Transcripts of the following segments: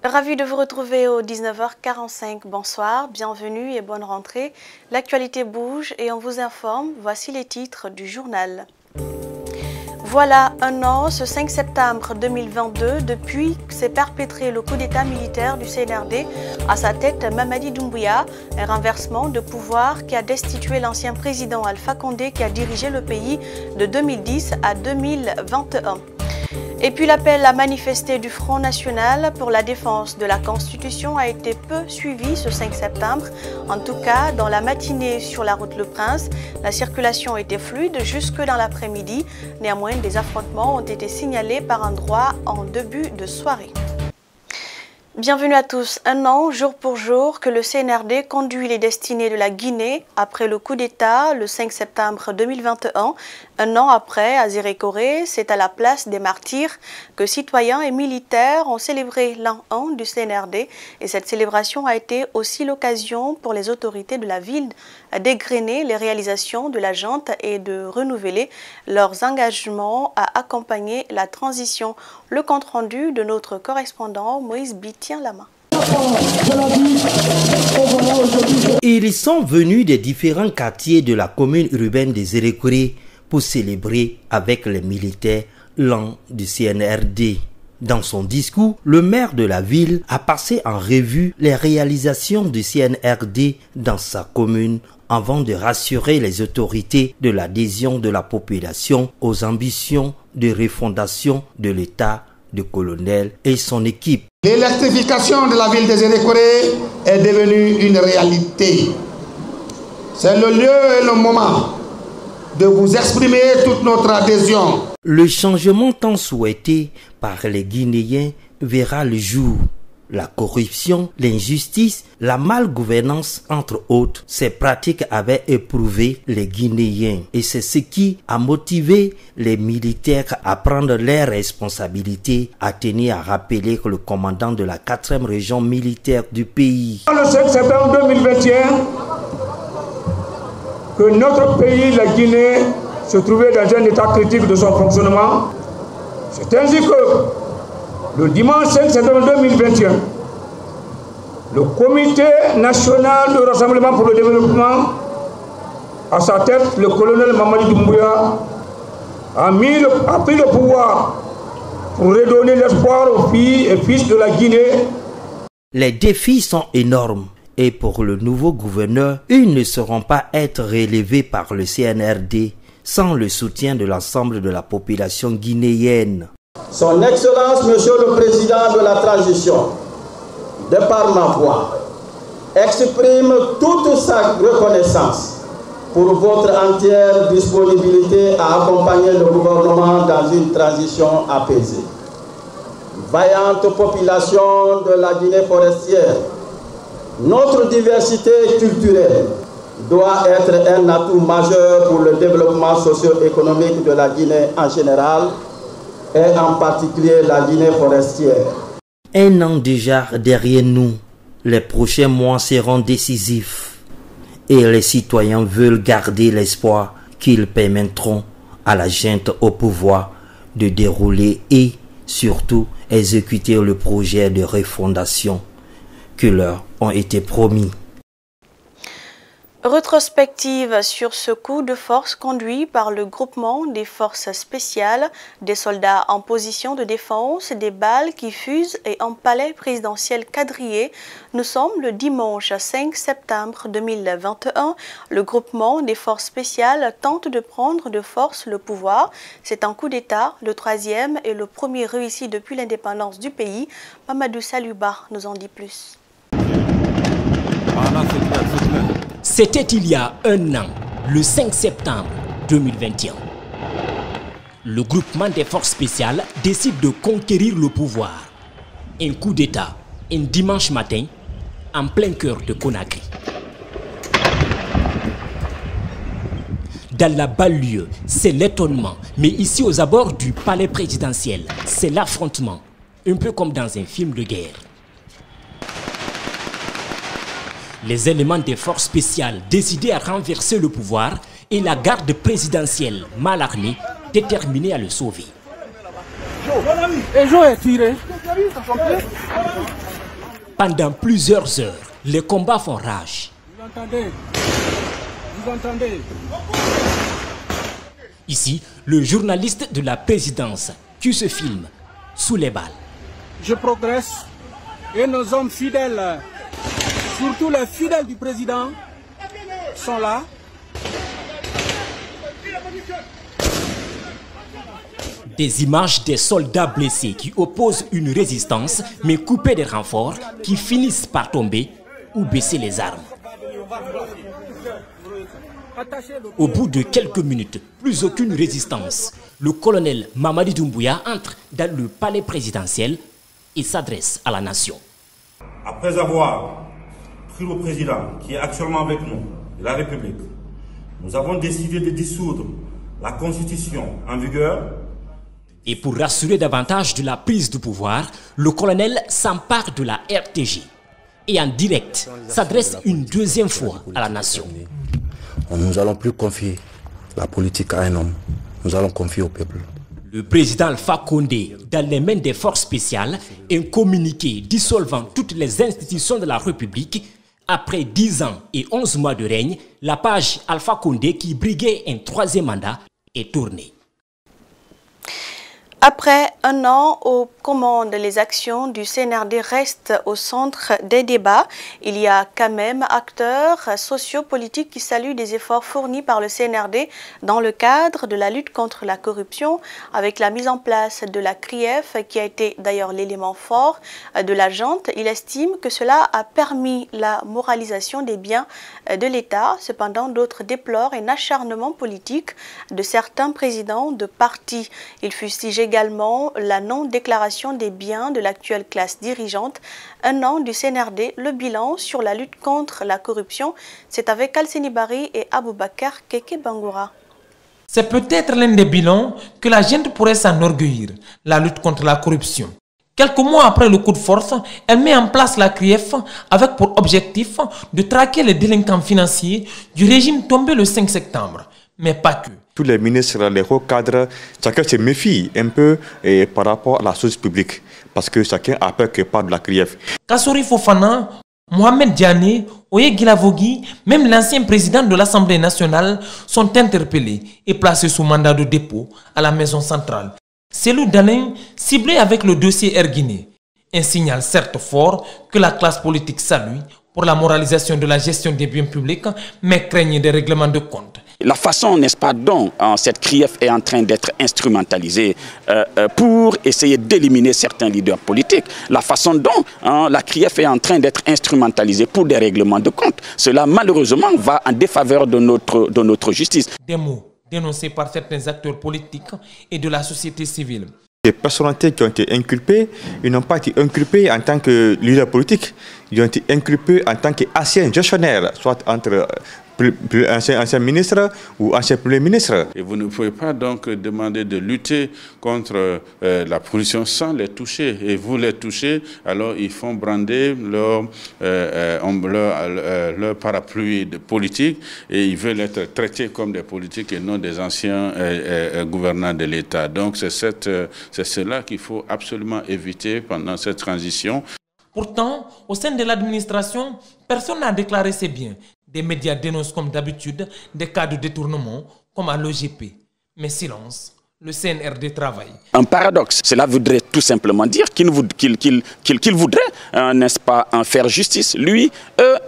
Ravi de vous retrouver au 19h45. Bonsoir, bienvenue et bonne rentrée. L'actualité bouge et on vous informe. Voici les titres du journal. Voilà un an, ce 5 septembre 2022, depuis que s'est perpétré le coup d'état militaire du CNRD. À sa tête, Mamadi Doumbouya, un renversement de pouvoir qui a destitué l'ancien président Alpha Condé qui a dirigé le pays de 2010 à 2021. Et puis l'appel à manifester du Front National pour la défense de la Constitution a été peu suivi ce 5 septembre. En tout cas, dans la matinée sur la route Le Prince, la circulation était fluide jusque dans l'après-midi. Néanmoins, des affrontements ont été signalés par endroits en début de soirée. Bienvenue à tous. Un an, jour pour jour, que le CNRD conduit les destinées de la Guinée après le coup d'État le 5 septembre 2021. Un an après, à Zérékoré, c'est à la place des martyrs que citoyens et militaires ont célébré l'an 1 du CNRD. Et cette célébration a été aussi l'occasion pour les autorités de la ville d'égrener les réalisations de la junte et de renouveler leurs engagements à accompagner la transition. Le compte-rendu de notre correspondant Moïse B tient la main. Ils sont venus des différents quartiers de la commune urbaine de Zérékoré pour célébrer avec les militaires l'an du CNRD. Dans son discours, le maire de la ville a passé en revue les réalisations du CNRD dans sa commune avant de rassurer les autorités de l'adhésion de la population aux ambitions de refondation de l'État du colonel et son équipe. L'électrification de la ville de Zérékoré est devenue une réalité. C'est le lieu et le moment de vous exprimer toute notre adhésion. Le changement tant souhaité par les Guinéens verra le jour. La corruption, l'injustice, la malgouvernance, entre autres, ces pratiques avaient éprouvé les Guinéens. Et c'est ce qui a motivé les militaires à prendre leurs responsabilités, à tenir à rappeler que le commandant de la 4e région militaire du pays. Le 5 septembre 2021, que notre pays, la Guinée, se trouvait dans un état critique de son fonctionnement. C'est ainsi que le dimanche 5 septembre 2021, le Comité national de rassemblement pour le développement, à sa tête, le colonel Mamadi Doumbouya, a pris le pouvoir pour redonner l'espoir aux filles et fils de la Guinée. Les défis sont énormes et pour le nouveau gouverneur, ils ne sauront pas être relevés par le CNRD sans le soutien de l'ensemble de la population guinéenne. Son Excellence, Monsieur le Président de la Transition, de par ma voix, exprime toute sa reconnaissance pour votre entière disponibilité à accompagner le gouvernement dans une transition apaisée. Vaillante population de la Guinée forestière, notre diversité culturelle doit être un atout majeur pour le développement socio-économique de la Guinée en général et en particulier la Guinée forestière. Un an déjà derrière nous, les prochains mois seront décisifs et les citoyens veulent garder l'espoir qu'ils permettront à la junte au pouvoir de dérouler et surtout exécuter le projet de refondation que leur ont été promis. Rétrospective sur ce coup de force conduit par le groupement des forces spéciales, des soldats en position de défense, des balles qui fusent et un palais présidentiel quadrillé. Nous sommes le dimanche 5 septembre 2021. Le groupement des forces spéciales tente de prendre de force le pouvoir. C'est un coup d'État, le 3e et le premier réussi depuis l'indépendance du pays. Mamadou Saluba nous en dit plus. C'était il y a un an, le 5 septembre 2021. Le groupement des forces spéciales décide de conquérir le pouvoir. Un coup d'État, un dimanche matin, en plein cœur de Conakry. Dans la banlieue, c'est l'étonnement, mais ici aux abords du palais présidentiel, c'est l'affrontement, un peu comme dans un film de guerre. Les éléments des forces spéciales décidés à renverser le pouvoir et la garde présidentielle mal armée déterminée à le sauver. Pendant plusieurs heures, les combats font rage. Vous entendez? Vous entendez? Ici, le journaliste de la présidence qui se filme sous les balles. Je progresse et nos hommes fidèles, surtout les fidèles du président, sont là. Des images des soldats blessés qui opposent une résistance mais coupés des renforts qui finissent par tomber ou baisser les armes. Au bout de quelques minutes, plus aucune résistance. Le colonel Mamadi Doumbouya entre dans le palais présidentiel et s'adresse à la nation. Après avoir pris le président qui est actuellement avec nous, de la République, nous avons décidé de dissoudre la constitution en vigueur. Et pour rassurer davantage de la prise du pouvoir, le colonel s'empare de la RTG et en direct s'adresse une deuxième fois à la nation. Nous n'allons plus confier la politique à un homme, nous allons confier au peuple. Le président Alpha Condé, dans les mains des forces spéciales, un communiqué dissolvant toutes les institutions de la République. Après 10 ans et 11 mois de règne, la page Alpha Condé qui briguait un troisième mandat est tournée. Après un an aux commandes, les actions du CNRD restent au centre des débats. Il y a quand même acteurs sociopolitiques qui saluent des efforts fournis par le CNRD dans le cadre de la lutte contre la corruption, avec la mise en place de la CRIEF, qui a été d'ailleurs l'élément fort de la junte. Il estime que cela a permis la moralisation des biens de l'État. Cependant, d'autres déplorent un acharnement politique de certains présidents de partis. Il fustige également la non-déclaration des biens de l'actuelle classe dirigeante. Un an du CNRD, le bilan sur la lutte contre la corruption, c'est avec Alseni Bari et Aboubakar Keke Bangoura. C'est peut-être l'un des bilans que la gente pourrait s'enorgueillir, la lutte contre la corruption. Quelques mois après le coup de force, elle met en place la CRIEF avec pour objectif de traquer les délinquants financiers du régime tombé le 5 septembre. Mais pas que. Tous les ministres, les hauts cadres, chacun se méfie un peu par rapport à la chose publique. Parce que chacun a peur que parle de la CRIEF. Kassouri Fofana, Mohamed Diané, Oye Gilavogui, même l'ancien président de l'Assemblée nationale sont interpellés et placés sous mandat de dépôt à la maison centrale. Cellou Dalin, ciblé avec le dossier Erguiné. Un signal certes fort que la classe politique salue pour la moralisation de la gestion des biens publics, mais craignent des règlements de compte. La façon, n'est-ce pas, dont cette CRIEF est en train d'être instrumentalisée pour essayer d'éliminer certains leaders politiques, la façon dont la CRIEF est en train d'être instrumentalisée pour des règlements de compte, cela malheureusement va en défaveur de notre justice. Des mots dénoncés par certains acteurs politiques et de la société civile. Les personnalités qui ont été inculpées, ils n'ont pas été inculpées en tant que leaders politiques, ils ont été inculpés en tant qu'anciens gestionnaires, soit entre ancien ministre ou ancien premier ministre. Et vous ne pouvez pas donc demander de lutter contre la pollution sans les toucher. Et vous les touchez, alors ils font brander leur parapluie de politique et ils veulent être traités comme des politiques et non des anciens gouvernants de l'État. Donc c'est cela qu'il faut absolument éviter pendant cette transition. Pourtant, au sein de l'administration, personne n'a déclaré ses biens. Des médias dénoncent comme d'habitude des cas de détournement, comme à l'OGP. Mais silence, le CNRD travaille. Un paradoxe, cela voudrait tout simplement dire qu'il voudrait, n'est-ce pas, en faire justice, lui,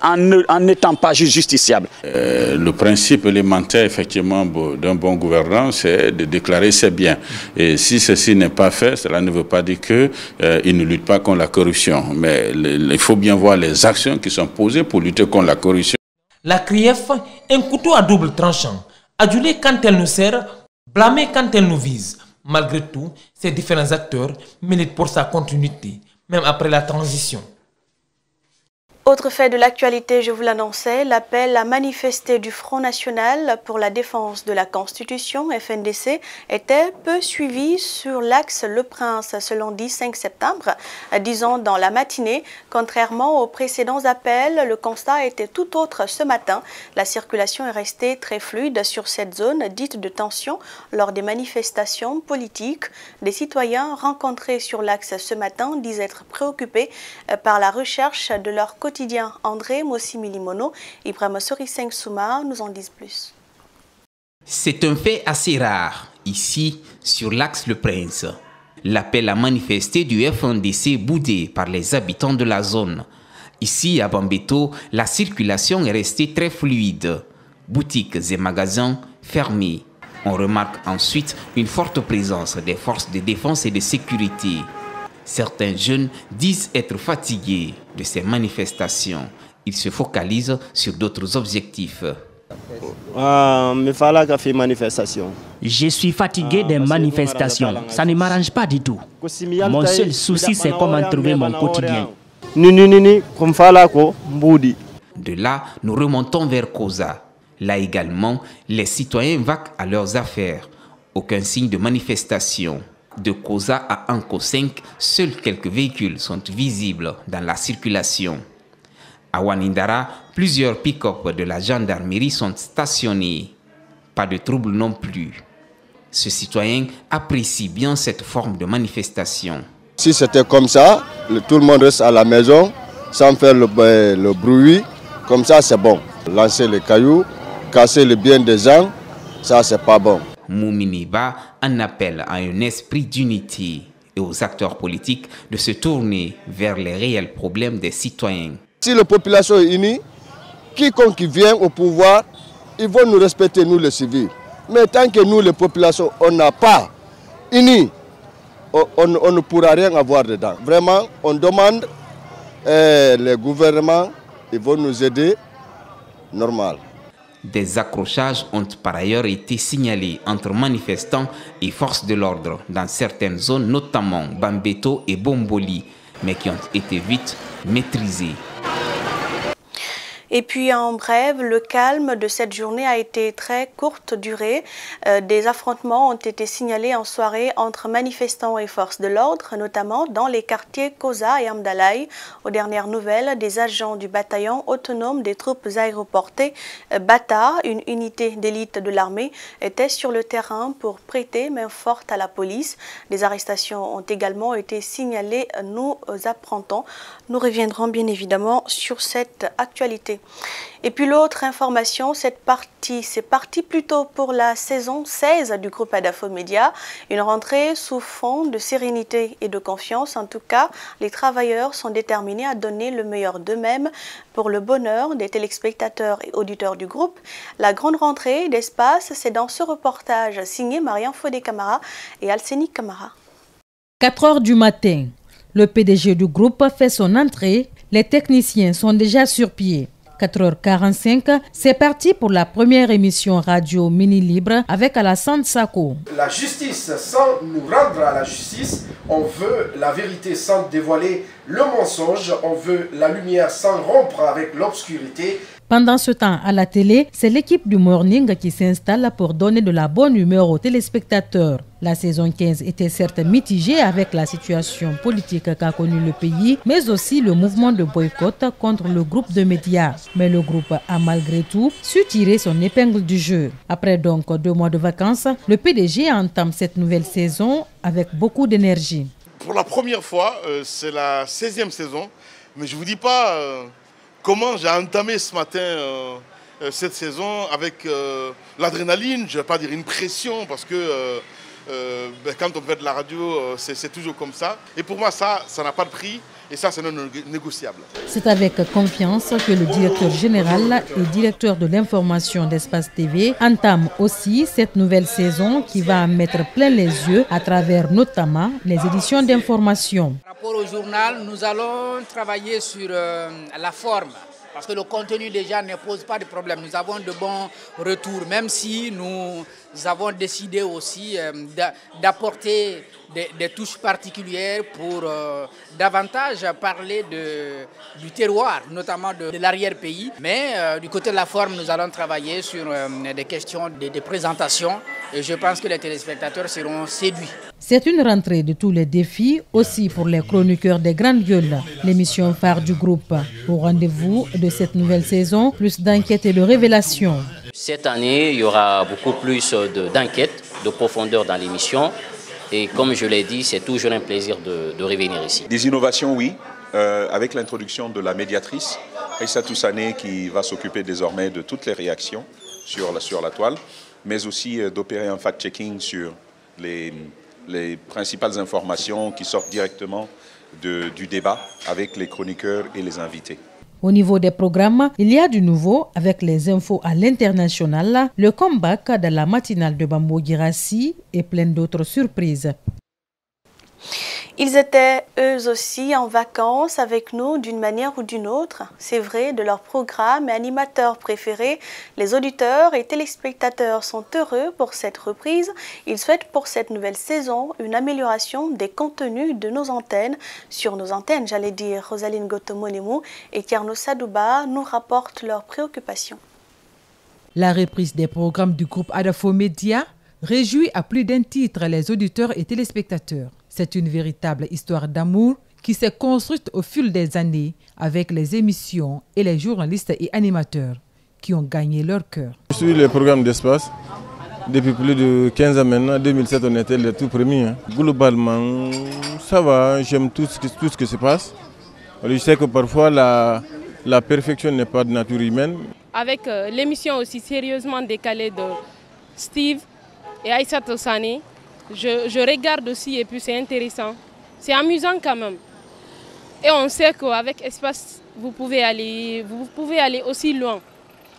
en n'étant pas justiciable. Le principe élémentaire, effectivement, d'un bon gouvernant, c'est de déclarer ses biens. Et si ceci n'est pas fait, cela ne veut pas dire qu'il ne lutte pas contre la corruption. Mais il faut bien voir les actions qui sont posées pour lutter contre la corruption. La CRIEF, un couteau à double tranchant, adulée quand elle nous sert, blâmée quand elle nous vise. Malgré tout, ces différents acteurs militent pour sa continuité, même après la transition. Autre fait de l'actualité, je vous l'annonçais, l'appel à manifester du Front National pour la défense de la Constitution, FNDC, était peu suivi sur l'axe Le Prince ce lundi 5 septembre. Disons dans la matinée, contrairement aux précédents appels, le constat était tout autre ce matin. La circulation est restée très fluide sur cette zone dite de tension lors des manifestations politiques. Des citoyens rencontrés sur l'axe ce matin disent être préoccupés par la recherche de leur quotidien. André Mossimilimono, Ibrahim Soriseng Souma nous en disent plus. C'est un fait assez rare, ici, sur l'axe Le Prince. L'appel à manifester du FNDC boudé par les habitants de la zone. Ici, à Bambeto, la circulation est restée très fluide. Boutiques et magasins fermés. On remarque ensuite une forte présence des forces de défense et de sécurité. Certains jeunes disent être fatigués de ces manifestations. Ils se focalisent sur d'autres objectifs. Je suis fatigué des manifestations. Ça ne m'arrange pas du tout. Mon seul souci, c'est comment trouver mon quotidien. De là, nous remontons vers Koza. Là également, les citoyens vaquent à leurs affaires. Aucun signe de manifestation. De Koza à Anko 5, seuls quelques véhicules sont visibles dans la circulation. À Wanindara, plusieurs pick-up de la gendarmerie sont stationnés. Pas de trouble non plus. Ce citoyen apprécie bien cette forme de manifestation. Si c'était comme ça, tout le monde reste à la maison sans faire le bruit, comme ça c'est bon. Lancer les cailloux, casser les biens des gens, ça c'est pas bon. Mouminiba en appelle à un esprit d'unité et aux acteurs politiques de se tourner vers les réels problèmes des citoyens. Si la population est unie, quiconque vient au pouvoir, ils vont nous respecter, nous les civils. Mais tant que nous, les populations, on n'a pas unis, on ne pourra rien avoir dedans. Vraiment, on demande, les gouvernements, ils vont nous aider, normal. Des accrochages ont par ailleurs été signalés entre manifestants et forces de l'ordre dans certaines zones, notamment Bambeto et Bomboli, mais qui ont été vite maîtrisés. Et puis en bref, le calme de cette journée a été très courte durée. Des affrontements ont été signalés en soirée entre manifestants et forces de l'ordre, notamment dans les quartiers Koza et Amdalaï. Aux dernières nouvelles, des agents du bataillon autonome des troupes aéroportées Bata, une unité d'élite de l'armée, étaient sur le terrain pour prêter main forte à la police. Des arrestations ont également été signalées, nous apprendons. Nous reviendrons bien évidemment sur cette actualité. Et puis l'autre information, c'est parti plutôt pour la saison 16 du groupe Adafo Média. Une rentrée sous fond de sérénité et de confiance. En tout cas, les travailleurs sont déterminés à donner le meilleur d'eux-mêmes pour le bonheur des téléspectateurs et auditeurs du groupe. La grande rentrée d'espace, c'est dans ce reportage signé Marianne Fodé Camara et Alcénie Camara. 4 heures du matin, le PDG du groupe fait son entrée. Les techniciens sont déjà sur pied. 4h45, c'est parti pour la première émission radio Mini Libre avec Alassane Sako. La justice, sans nous rendre à la justice, on veut la vérité sans dévoiler le mensonge, on veut la lumière sans rompre avec l'obscurité. Pendant ce temps, à la télé, c'est l'équipe du Morning qui s'installe pour donner de la bonne humeur aux téléspectateurs. La saison 15 était certes mitigée avec la situation politique qu'a connue le pays, mais aussi le mouvement de boycott contre le groupe de médias. Mais le groupe a malgré tout su tirer son épingle du jeu. Après donc 2 mois de vacances, le PDG entame cette nouvelle saison avec beaucoup d'énergie. Pour la première fois, c'est la 16e saison, mais je ne vous dis pas... comment j'ai entamé ce matin cette saison avec l'adrénaline, je ne vais pas dire une pression parce que quand on fait de la radio, c'est toujours comme ça. Et pour moi, ça n'a pas de prix et ça, c'est non négociable. C'est avec confiance que le directeur général et directeur de l'information d'Espace TV entame aussi cette nouvelle saison qui va en mettre plein les yeux à travers notamment les éditions d'information. Par rapport au journal, nous allons travailler sur la forme. Parce que le contenu déjà ne pose pas de problème. Nous avons de bons retours, même si nous nous avons décidé aussi d'apporter des touches particulières pour davantage parler du terroir, notamment de l'arrière-pays. Mais du côté de la forme, nous allons travailler sur des questions de présentation et je pense que les téléspectateurs seront séduits. C'est une rentrée de tous les défis, aussi pour les chroniqueurs des grandes gueules, l'émission phare du groupe. Au rendez-vous de cette nouvelle saison, plus d'enquêtes et de révélations. Cette année, il y aura beaucoup plus d'enquêtes, de profondeur dans l'émission. Et comme je l'ai dit, c'est toujours un plaisir de revenir ici. Des innovations, oui, avec l'introduction de la médiatrice, Aïssa Toussané, qui va s'occuper désormais de toutes les réactions sur la toile, mais aussi d'opérer un fact-checking sur les principales informations qui sortent directement du débat avec les chroniqueurs et les invités. Au niveau des programmes, il y a du nouveau avec les infos à l'international, le comeback de la matinale de Bambo Girassi et plein d'autres surprises. Ils étaient eux aussi en vacances avec nous d'une manière ou d'une autre. C'est vrai, de leur programme et animateurs préférés, les auditeurs et téléspectateurs sont heureux pour cette reprise. Ils souhaitent pour cette nouvelle saison une amélioration des contenus de nos antennes. Sur nos antennes, j'allais dire, Rosaline Gotomonemu et Tierno Sadouba nous rapportent leurs préoccupations. La reprise des programmes du groupe Adafo Média réjouit à plus d'un titre les auditeurs et téléspectateurs. C'est une véritable histoire d'amour qui s'est construite au fil des années avec les émissions et les journalistes et animateurs qui ont gagné leur cœur. Je suis le programme d'espace depuis plus de 15 ans maintenant. En 2007, on était les tout premiers. Globalement, ça va, j'aime tout ce qui se passe. Je sais que parfois la perfection n'est pas de nature humaine. Avec l'émission aussi sérieusement décalée de Steve et Aïssa Toussané, je regarde aussi et puis c'est intéressant. C'est amusant quand même. Et on sait qu'avec Espace, vous pouvez aller aussi loin.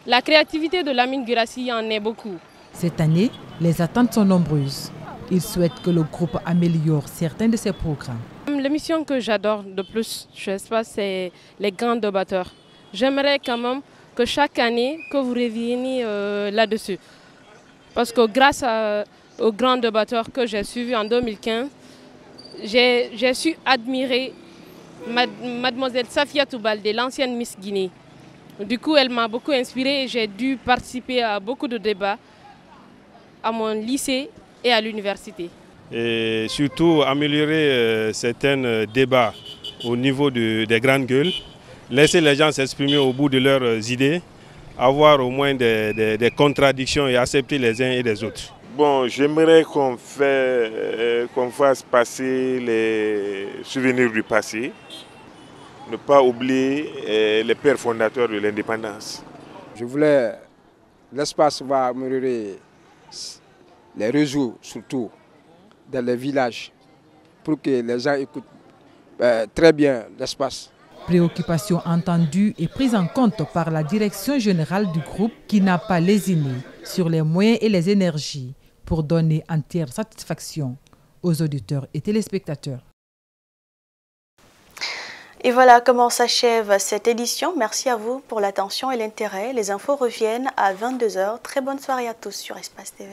La créativité de Lamine Girassi en est beaucoup. Cette année, les attentes sont nombreuses. Ils souhaitent que le groupe améliore certains de ses programmes. L'émission que j'adore de plus chez Espace, c'est les grands débatteurs. J'aimerais quand même que chaque année, que vous reveniez là-dessus. Parce que grâce aux grands débatteurs que j'ai suivis en 2015, j'ai su admirer mademoiselle Safia Toubalde, l'ancienne Miss Guinée. Du coup, elle m'a beaucoup inspirée et j'ai dû participer à beaucoup de débats à mon lycée et à l'université. Et surtout améliorer certains débats au niveau des grandes gueules, laisser les gens s'exprimer au bout de leurs idées, avoir au moins des contradictions et accepter les uns et les autres. Bon, j'aimerais qu'on fasse passer les souvenirs du passé, ne pas oublier les pères fondateurs de l'indépendance. Je voulais, l'espace va améliorer les réseaux, surtout dans les villages, pour que les gens écoutent très bien l'espace. Préoccupation entendue et prise en compte par la direction générale du groupe qui n'a pas lésiné sur les moyens et les énergies pour donner entière satisfaction aux auditeurs et téléspectateurs. Et voilà comment s'achève cette édition. Merci à vous pour l'attention et l'intérêt. Les infos reviennent à 22h. Très bonne soirée à tous sur Espace TV.